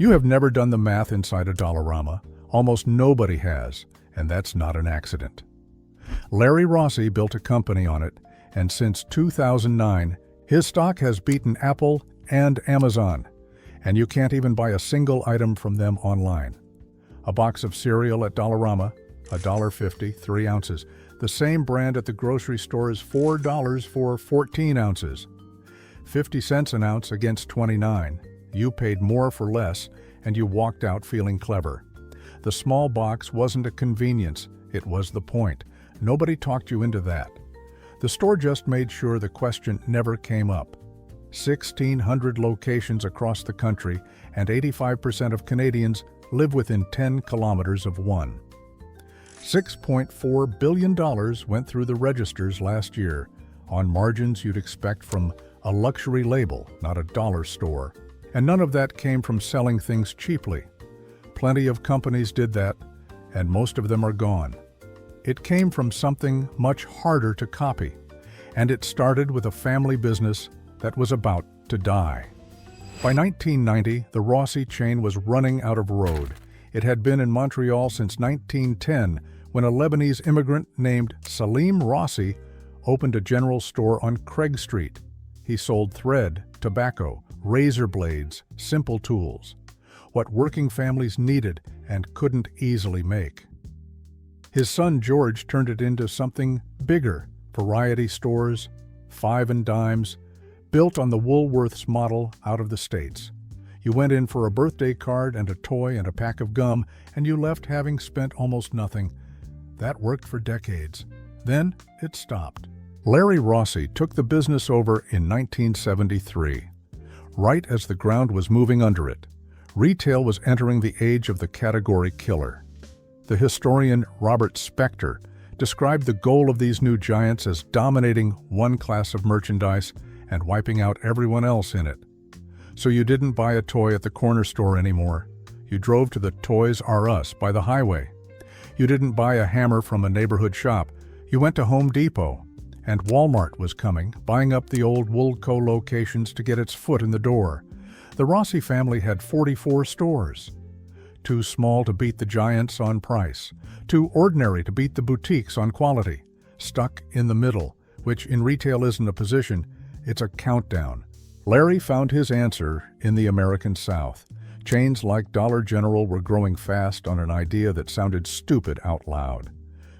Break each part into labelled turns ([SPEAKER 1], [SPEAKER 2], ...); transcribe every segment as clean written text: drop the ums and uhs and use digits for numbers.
[SPEAKER 1] You have never done the math inside a Dollarama. Almost nobody has, and that's not an accident. Larry Rossy built a company on it, and since 2009, his stock has beaten Apple and Amazon, and you can't even buy a single item from them online. A box of cereal at Dollarama, $1.50, 3 ounces. The same brand at the grocery store is $4 for 14 ounces. 50 cents an ounce against 29. You paid more for less, and you walked out feeling clever. The small box wasn't a convenience, it was the point. Nobody talked you into that. The store just made sure the question never came up. 1,600 locations across the country, and 85% of Canadians live within 10 kilometers of one. $6.4 billion went through the registers last year, on margins you'd expect from a luxury label, not a dollar store. And none of that came from selling things cheaply. Plenty of companies did that, and most of them are gone. It came from something much harder to copy, and it started with a family business that was about to die. By 1990, the Rossy chain was running out of road. It had been in Montreal since 1910, when a Lebanese immigrant named Salim Rossy opened a general store on Craig Street. He sold thread, tobacco, razor blades, simple tools, what working families needed and couldn't easily make. His son George turned it into something bigger, variety stores, 5 and dimes, built on the Woolworths model out of the States. You went in for a birthday card and a toy and a pack of gum, and you left having spent almost nothing. That worked for decades. Then it stopped. Larry Rossy took the business over in 1973. Right as the ground was moving under it, retail was entering the age of the category killer. The historian Robert Spector described the goal of these new giants as dominating one class of merchandise and wiping out everyone else in it. So you didn't buy a toy at the corner store anymore. You drove to the Toys R Us by the highway. You didn't buy a hammer from a neighborhood shop. You went to Home Depot. And Walmart was coming, buying up the old Woolco locations to get its foot in the door. The Rossy family had 44 stores. Too small to beat the giants on price. Too ordinary to beat the boutiques on quality. Stuck in the middle, which in retail isn't a position, it's a countdown. Larry found his answer in the American South. Chains like Dollar General were growing fast on an idea that sounded stupid out loud.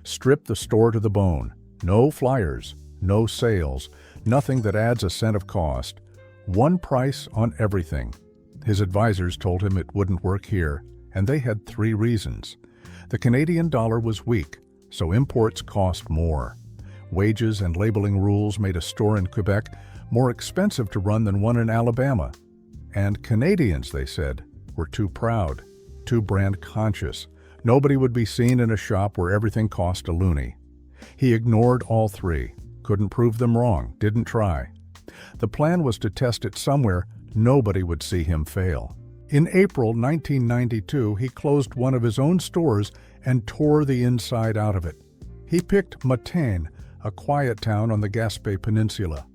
[SPEAKER 1] Strip the store to the bone. No flyers, no sales, nothing that adds a cent of cost. One price on everything. His advisors told him it wouldn't work here, and they had 3 reasons. The Canadian dollar was weak, so imports cost more. Wages and labeling rules made a store in Quebec more expensive to run than one in Alabama. And Canadians, they said, were too proud, too brand conscious. Nobody would be seen in a shop where everything cost a loonie. He ignored all 3, couldn't prove them wrong, didn't try. The plan was to test it somewhere nobody would see him fail. In April 1992, he closed one of his own stores and tore the inside out of it. He picked Matane, a quiet town on the Gaspé Peninsula,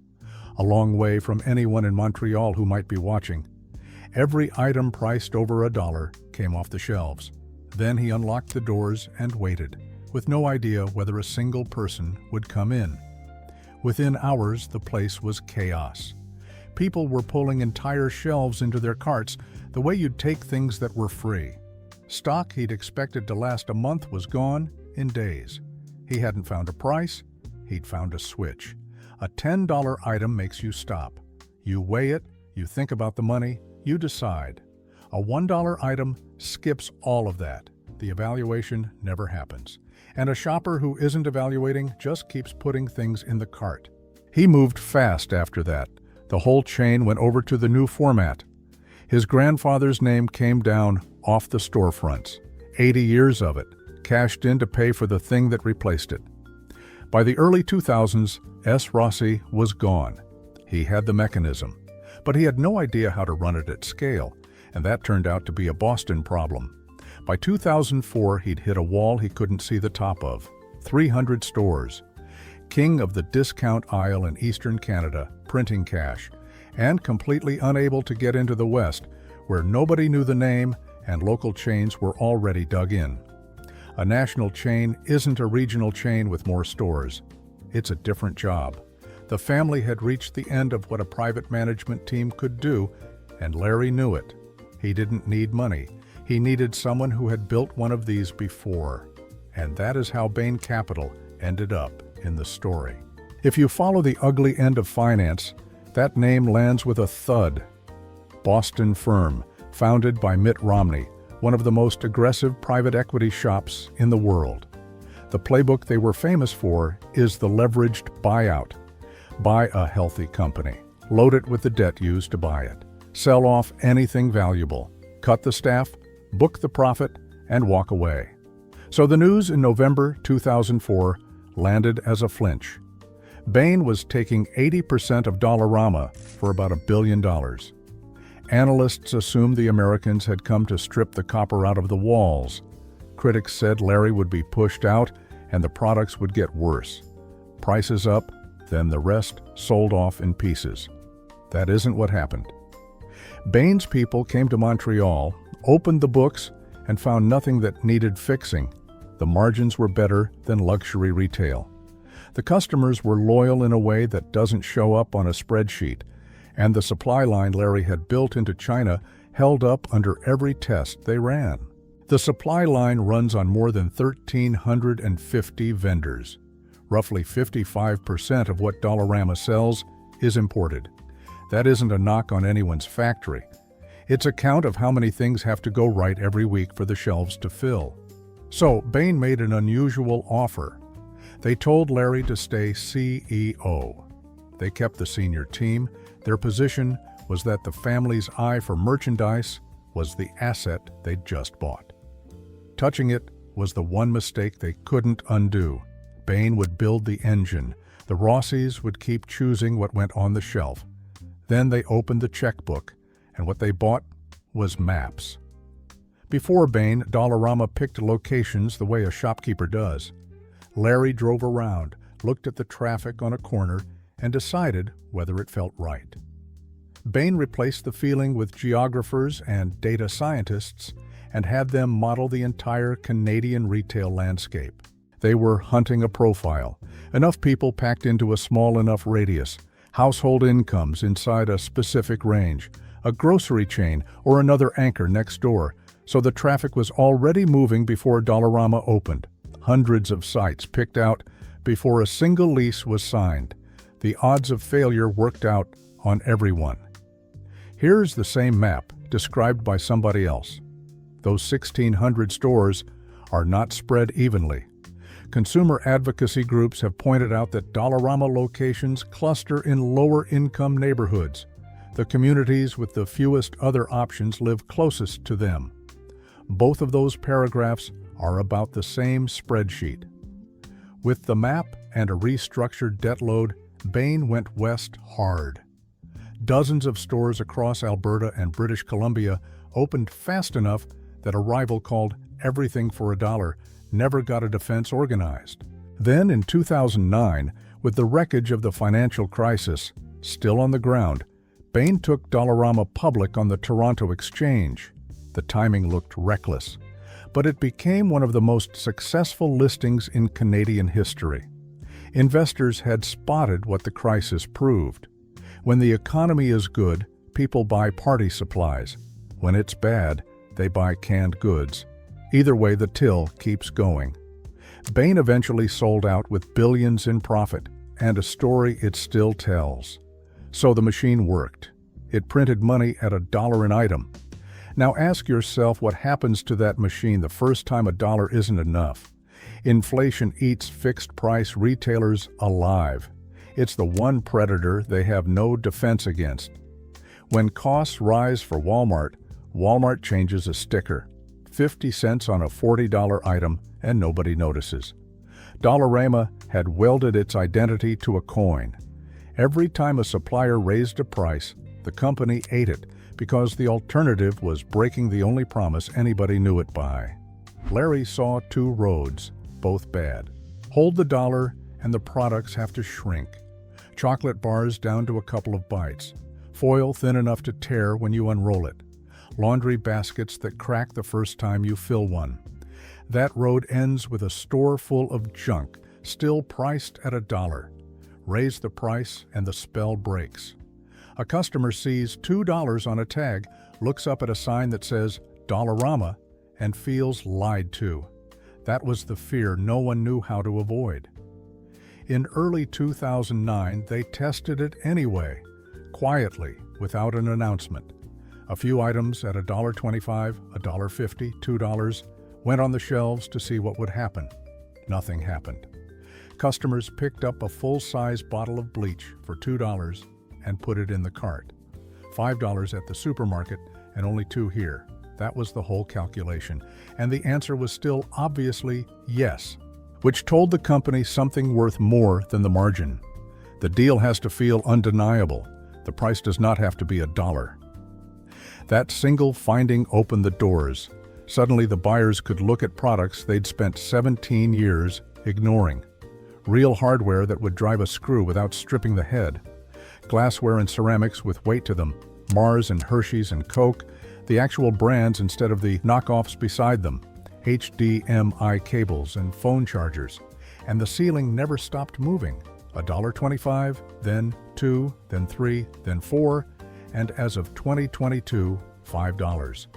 [SPEAKER 1] a long way from anyone in Montreal who might be watching. Every item priced over $1 came off the shelves. Then he unlocked the doors and waited, with no idea whether a single person would come in. Within hours, the place was chaos. People were pulling entire shelves into their carts, the way you'd take things that were free. Stock he'd expected to last a month was gone in days. He hadn't found a price, he'd found a switch. A $10 item makes you stop. You weigh it, you think about the money, you decide. A $1 item skips all of that. The evaluation never happens. And a shopper who isn't evaluating just keeps putting things in the cart. He moved fast after that. The whole chain went over to the new format. His grandfather's name came down off the storefronts. 80 years of it, cashed in to pay for the thing that replaced it. By the early 2000s, S. Rossy was gone. He had the mechanism, but he had no idea how to run it at scale, and that turned out to be a Boston problem. By 2004, he'd hit a wall he couldn't see the top of. 300 stores. King of the discount aisle in Eastern Canada, printing cash, and completely unable to get into the West, where nobody knew the name and local chains were already dug in. A national chain isn't a regional chain with more stores. It's a different job. The family had reached the end of what a private management team could do, and Larry knew it. He didn't need money. He needed someone who had built one of these before. And that is how Bain Capital ended up in the story. If you follow the ugly end of finance, that name lands with a thud. Boston firm, founded by Mitt Romney, one of the most aggressive private equity shops in the world. The playbook they were famous for is the leveraged buyout. Buy a healthy company, load it with the debt used to buy it, sell off anything valuable, cut the staff, book the profit, and walk away. So the news in November 2004 landed as a flinch. Bain was taking 80% of Dollarama for about $1 billion. Analysts assumed the Americans had come to strip the copper out of the walls. Critics said Larry would be pushed out and the products would get worse. Prices up, then the rest sold off in pieces. That isn't what happened. Bain's people came to Montreal, opened the books, and found nothing that needed fixing. The margins were better than luxury retail. The customers were loyal in a way that doesn't show up on a spreadsheet, and the supply line Larry had built into China held up under every test they ran. The supply line runs on more than 1,350 vendors. Roughly 55% of what Dollarama sells is imported. That isn't a knock on anyone's factory. It's a count of how many things have to go right every week for the shelves to fill. So Bain made an unusual offer. They told Larry to stay CEO. They kept the senior team. Their position was that the family's eye for merchandise was the asset they'd just bought. Touching it was the one mistake they couldn't undo. Bain would build the engine. The Rossys would keep choosing what went on the shelf. Then they opened the checkbook, and what they bought was maps. Before Bain, Dollarama picked locations the way a shopkeeper does. Larry drove around, looked at the traffic on a corner, and decided whether it felt right. Bain replaced the feeling with geographers and data scientists and had them model the entire Canadian retail landscape. They were hunting a profile, enough people packed into a small enough radius, household incomes inside a specific range, a grocery chain or another anchor next door, so the traffic was already moving before Dollarama opened. Hundreds of sites picked out before a single lease was signed. The odds of failure worked out on everyone. Here's the same map described by somebody else. Those 1,600 stores are not spread evenly. Consumer advocacy groups have pointed out that Dollarama locations cluster in lower-income neighborhoods. The communities with the fewest other options live closest to them. Both of those paragraphs are about the same spreadsheet. With the map and a restructured debt load, Bain went west hard. Dozens of stores across Alberta and British Columbia opened fast enough that a rival called Everything for a Dollar never got a defense organized. Then in 2009, with the wreckage of the financial crisis still on the ground, Bain took Dollarama public on the Toronto Exchange. The timing looked reckless, but it became one of the most successful listings in Canadian history. Investors had spotted what the crisis proved. When the economy is good, people buy party supplies. When it's bad, they buy canned goods. Either way, the till keeps going. Bain eventually sold out with billions in profit, and a story it still tells. So the machine worked. It printed money at $1 an item. Now ask yourself what happens to that machine the first time $1 isn't enough. Inflation eats fixed-price retailers alive. It's the one predator they have no defense against. When costs rise for Walmart, Walmart changes a sticker. 50 cents on a $40 item, and nobody notices. Dollarama had welded its identity to a coin. Every time a supplier raised a price, the company ate it because the alternative was breaking the only promise anybody knew it by. Larry saw two roads, both bad. Hold the dollar and the products have to shrink. Chocolate bars down to a couple of bites. Foil thin enough to tear when you unroll it. laundry baskets that crack the first time you fill one. That road ends with a store full of junk, still priced at $1. Raise the price and the spell breaks. A customer sees $2 on a tag, looks up at a sign that says Dollarama, and feels lied to. That was the fear no one knew how to avoid. In early 2009, they tested it anyway, quietly, without an announcement. A few items at $1.25, $1.50, $2 went on the shelves to see what would happen. Nothing happened. Customers picked up a full-size bottle of bleach for $2 and put it in the cart. $5 at the supermarket and only $2 here. That was the whole calculation, and the answer was still obviously yes, which told the company something worth more than the margin. The deal has to feel undeniable. The price does not have to be $1. That single finding opened the doors. Suddenly the buyers could look at products they'd spent 17 years ignoring. Real hardware that would drive a screw without stripping the head. Glassware and ceramics with weight to them. Mars and Hershey's and Coke, the actual brands instead of the knockoffs beside them. HDMI cables and phone chargers. And the ceiling never stopped moving. $1.25, then $2, then $3, then $4, and as of 2022, $5.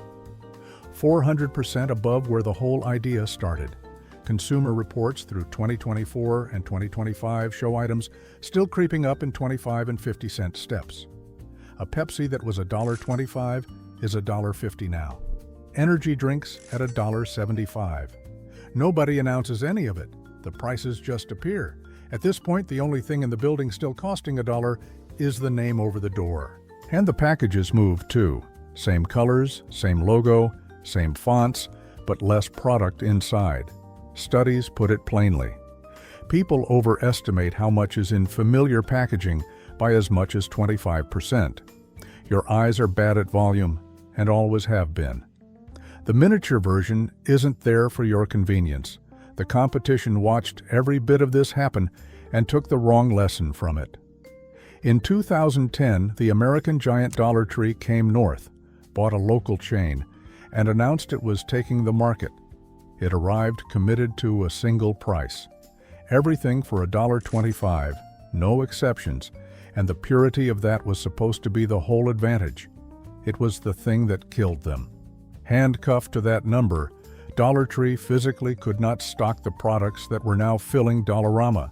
[SPEAKER 1] 400% above where the whole idea started. Consumer reports through 2024 and 2025 show items still creeping up in 25 and 50-cent steps. A Pepsi that was $1.25 is $1.50 now. Energy drinks at $1.75. Nobody announces any of it. The prices just appear. At this point, the only thing in the building still costing $1 is the name over the door. And the packages move too. Same colors, same logo, same fonts, but less product inside. Studies put it plainly. People overestimate how much is in familiar packaging by as much as 25%. Your eyes are bad at volume, and always have been. The miniature version isn't there for your convenience. The competition watched every bit of this happen and took the wrong lesson from it. In 2010, the American giant Dollar Tree came north, bought a local chain, and announced it was taking the market. It arrived committed to a single price. Everything for $1.25, no exceptions, and the purity of that was supposed to be the whole advantage. It was the thing that killed them. Handcuffed to that number, Dollar Tree physically could not stock the products that were now filling Dollarama.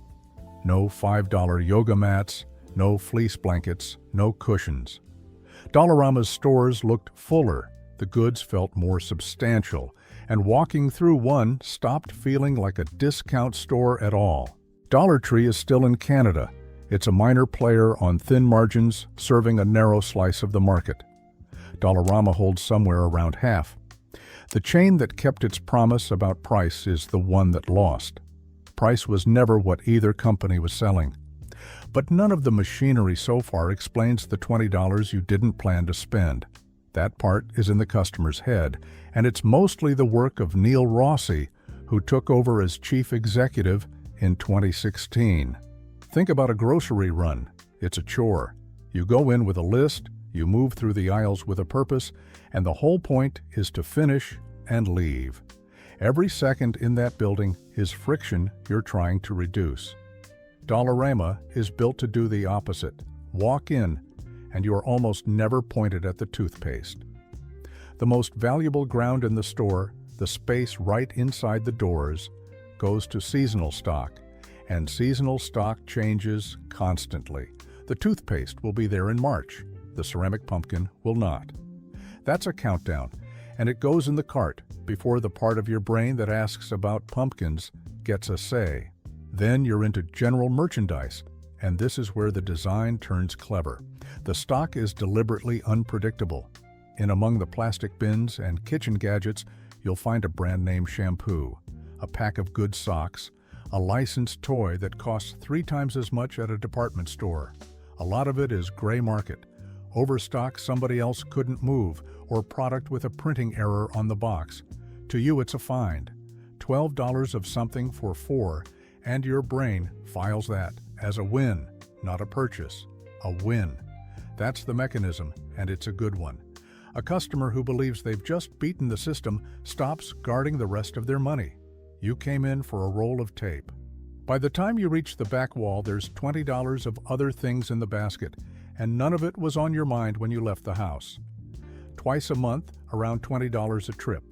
[SPEAKER 1] No $5 yoga mats, no fleece blankets, no cushions. Dollarama's stores looked fuller, the goods felt more substantial, and walking through one stopped feeling like a discount store at all. Dollar Tree is still in Canada. It's a minor player on thin margins, serving a narrow slice of the market. Dollarama holds somewhere around half. The chain that kept its promise about price is the one that lost. Price was never what either company was selling. But none of the machinery so far explains the $20 you didn't plan to spend. That part is in the customer's head, and it's mostly the work of Neil Rossy, who took over as chief executive in 2016. Think about a grocery run. It's a chore. You go in with a list, you move through the aisles with a purpose, and the whole point is to finish and leave. Every second in that building is friction you're trying to reduce. Dollarama is built to do the opposite. Walk in, and you are almost never pointed at the toothpaste. The most valuable ground in the store, the space right inside the doors, goes to seasonal stock, and seasonal stock changes constantly. The toothpaste will be there in March. The ceramic pumpkin will not. That's a countdown, and it goes in the cart before the part of your brain that asks about pumpkins gets a say. Then you're into general merchandise, and this is where the design turns clever. The stock is deliberately unpredictable. In among the plastic bins and kitchen gadgets, you'll find a brand-name shampoo, a pack of good socks, a licensed toy that costs 3 times as much at a department store. A lot of it is gray market, overstock somebody else couldn't move, or product with a printing error on the box. To you, it's a find. $12 of something for $4, and your brain files that as a win, not a purchase. A win. That's the mechanism, and it's a good one. A customer who believes they've just beaten the system stops guarding the rest of their money. You came in for a roll of tape. By the time you reach the back wall, there's $20 of other things in the basket, and none of it was on your mind when you left the house. Twice a month, around $20 a trip.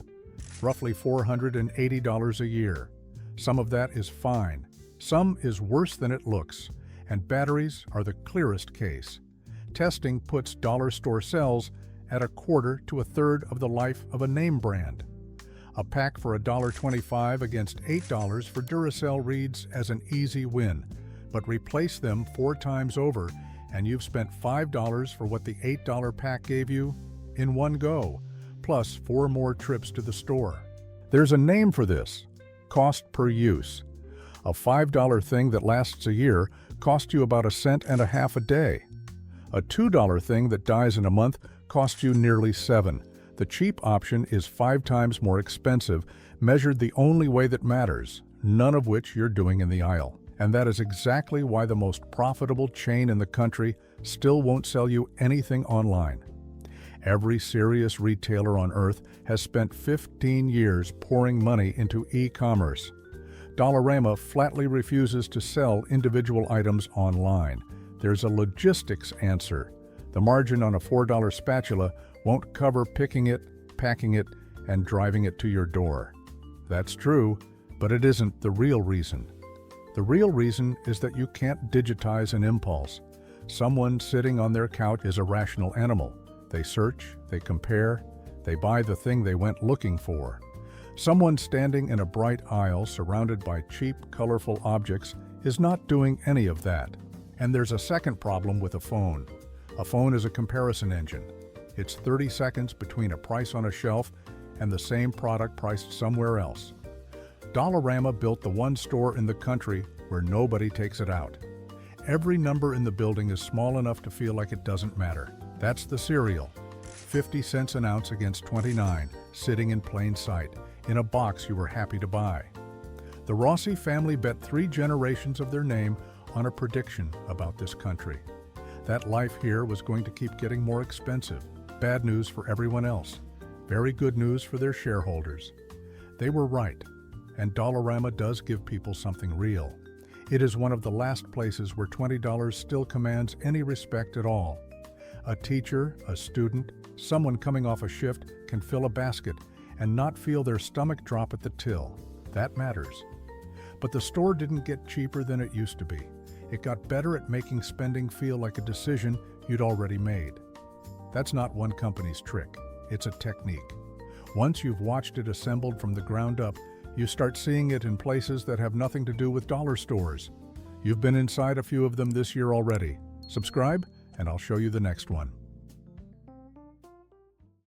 [SPEAKER 1] Roughly $480 a year. Some of that is fine. Some is worse than it looks, and batteries are the clearest case. Testing puts dollar store sales at a quarter to a third of the life of a name brand. A pack for $1.25 against $8 for Duracell reads as an easy win, but replace them 4 times over and you've spent $5 for what the $8 pack gave you in one go, plus 4 more trips to the store. There's a name for this: cost per use. A $5 thing that lasts a year costs you about 1.50 cents a day. A $2 thing that dies in a month costs you nearly 7. The cheap option is 5 times more expensive, measured the only way that matters, none of which you're doing in the aisle. And that is exactly why the most profitable chain in the country still won't sell you anything online. Every serious retailer on earth has spent 15 years pouring money into e-commerce. Dollarama flatly refuses to sell individual items online. There's a logistics answer. The margin on a $4 spatula won't cover picking it, packing it, and driving it to your door. That's true, but it isn't the real reason. The real reason is that you can't digitize an impulse. Someone sitting on their couch is a rational animal. They search, they compare, they buy the thing they went looking for. Someone standing in a bright aisle surrounded by cheap, colorful objects is not doing any of that. And there's a second problem with a phone. A phone is a comparison engine. It's 30 seconds between a price on a shelf and the same product priced somewhere else. Dollarama built the one store in the country where nobody takes it out. Every number in the building is small enough to feel like it doesn't matter. That's the cereal. 50 cents an ounce against 29, sitting in plain sight, in a box you were happy to buy. The Rossy family bet 3 generations of their name on a prediction about this country. That life here was going to keep getting more expensive. Bad news for everyone else. Very good news for their shareholders. They were right, and Dollarama does give people something real. It is one of the last places where $20 still commands any respect at all. A teacher, a student, someone coming off a shift can fill a basket and not feel their stomach drop at the till. That matters. But the store didn't get cheaper than it used to be. It got better at making spending feel like a decision you'd already made. That's not one company's trick. It's a technique. Once you've watched it assembled from the ground up, you start seeing it in places that have nothing to do with dollar stores. You've been inside a few of them this year already. Subscribe, and I'll show you the next one.